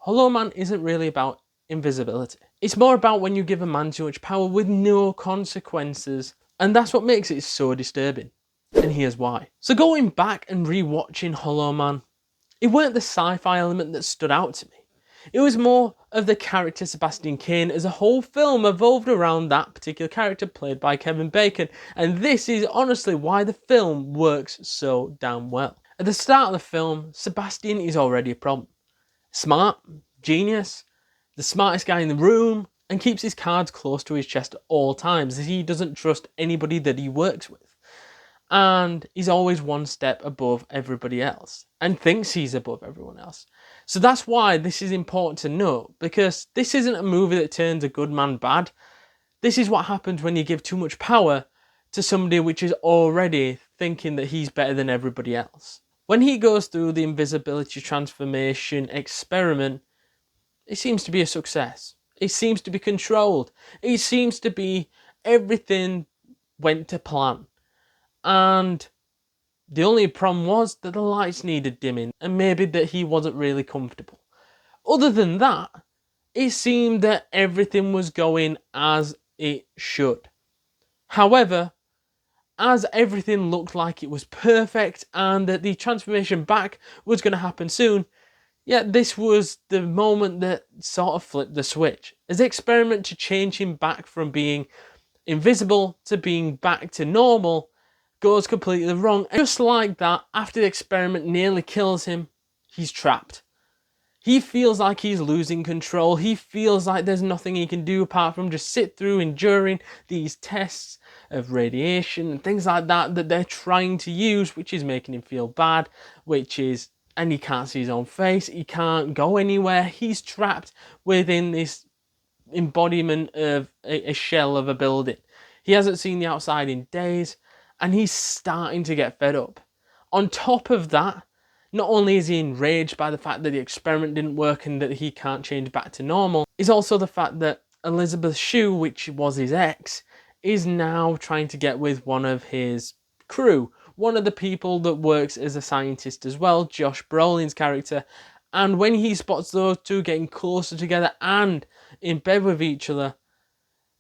Hollow Man isn't really about invisibility. It's more about when you give a man too much power with no consequences, and that's what makes it so disturbing. And here's why. So going back and rewatching Hollow Man, it weren't the sci-fi element that stood out to me. It was more of the character Sebastian Caine, as a whole film evolved around that particular character played by Kevin Bacon, and this is honestly why the film works so damn well. At the start of the film, Sebastian is already a problem. Smart, genius, the smartest guy in the room, and keeps his cards close to his chest at all times as he doesn't trust anybody that he works with. And he's always one step above everybody else and thinks he's above everyone else. So that's why this is important to note, because this isn't a movie that turns a good man bad. This is what happens when you give too much power to somebody which is already thinking that he's better than everybody else. When he goes through the invisibility transformation experiment, it seems to be a success. It seems to be controlled. It seems to be everything went to plan. And the only problem was that the lights needed dimming and maybe that he wasn't really comfortable. Other than that, it seemed that everything was going as it should. However, as everything looked like it was perfect and that the transformation back was going to happen soon, yet this was the moment that sort of flipped the switch. As the experiment to change him back from being invisible to being back to normal goes completely wrong. And just like that, after the experiment nearly kills him, he's trapped. He feels like he's losing control. He feels like there's nothing he can do apart from just sit through enduring these tests of radiation and things like that that they're trying to use, which is making him feel bad, and he can't see his own face. He can't go anywhere. He's trapped within this embodiment of a shell of a building. He hasn't seen the outside in days, and he's starting to get fed up. On top of that, not only is he enraged by the fact that the experiment didn't work and that he can't change back to normal, is also the fact that Elizabeth Shue, which was his ex, is now trying to get with one of his crew, one of the people that works as a scientist as well, Josh Brolin's character. And when he spots those two getting closer together and in bed with each other,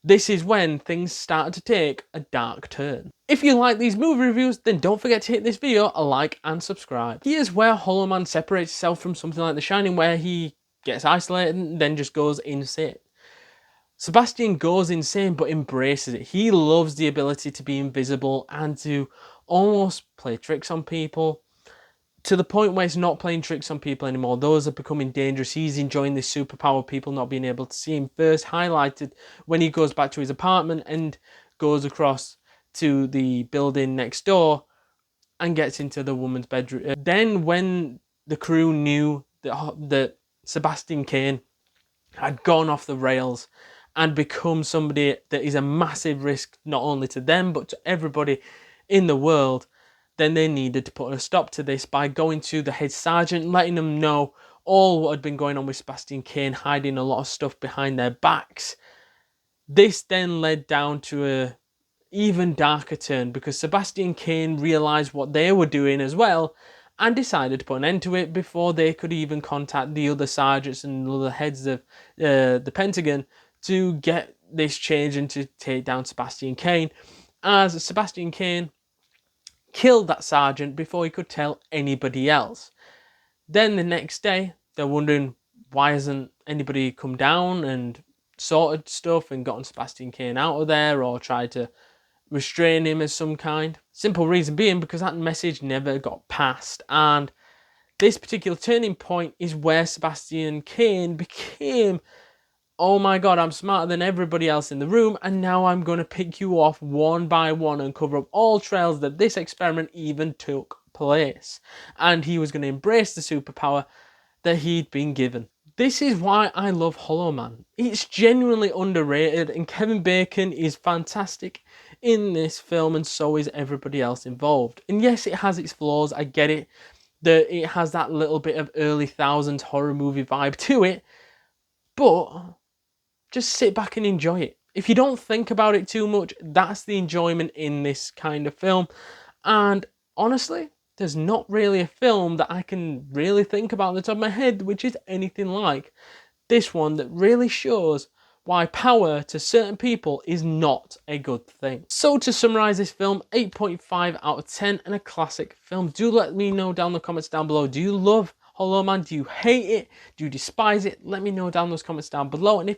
this is when things start to take a dark turn. If you like these movie reviews, then don't forget to hit this video a like and subscribe. Here's where Hollow Man separates himself from something like The Shining, where he gets isolated and then just goes insane. Sebastian goes insane but embraces it. He loves the ability to be invisible and to almost play tricks on people, to the point where it's not playing tricks on people anymore. Those are becoming dangerous. He's enjoying this superpower, people not being able to see him, first highlighted when he goes back to his apartment and goes across to the building next door and gets into the woman's bedroom. Then when the crew knew that Sebastian Caine had gone off the rails and become somebody that is a massive risk not only to them but to everybody in the world, then they needed to put a stop to this by going to the head sergeant, letting them know all what had been going on with Sebastian Caine, hiding a lot of stuff behind their backs. This then led down to a even darker turn because Sebastian Caine realised what they were doing as well and decided to put an end to it before they could even contact the other sergeants and the other heads of the Pentagon to get this change and to take down Sebastian Caine, as Sebastian Caine killed that sergeant before he could tell anybody else. Then the next day, they're wondering why hasn't anybody come down and sorted stuff and gotten Sebastian Caine out of there or tried to restrain him of some kind. Simple reason being because that message never got passed. And this particular turning point is where Sebastian Caine became, oh my god, I'm smarter than everybody else in the room, and now I'm going to pick you off one by one and cover up all trails that this experiment even took place. And he was going to embrace the superpower that he'd been given. This is why I love Hollow Man. It's genuinely underrated, and Kevin Bacon is fantastic in this film, and so is everybody else involved. And yes, it has its flaws, I get it, that it has that little bit of early thousands horror movie vibe to it, but just sit back and enjoy it. If you don't think about it too much, that's the enjoyment in this kind of film. And honestly, there's not really a film that I can really think about on the top of my head which is anything like this one, that really shows why power to certain people is not a good thing. So to summarise this film, 8.5 out of 10 and a classic film. Do let me know down in the comments down below. Do you love Hollow Man? Do you hate it? Do you despise it? Let me know down in those comments down below. And if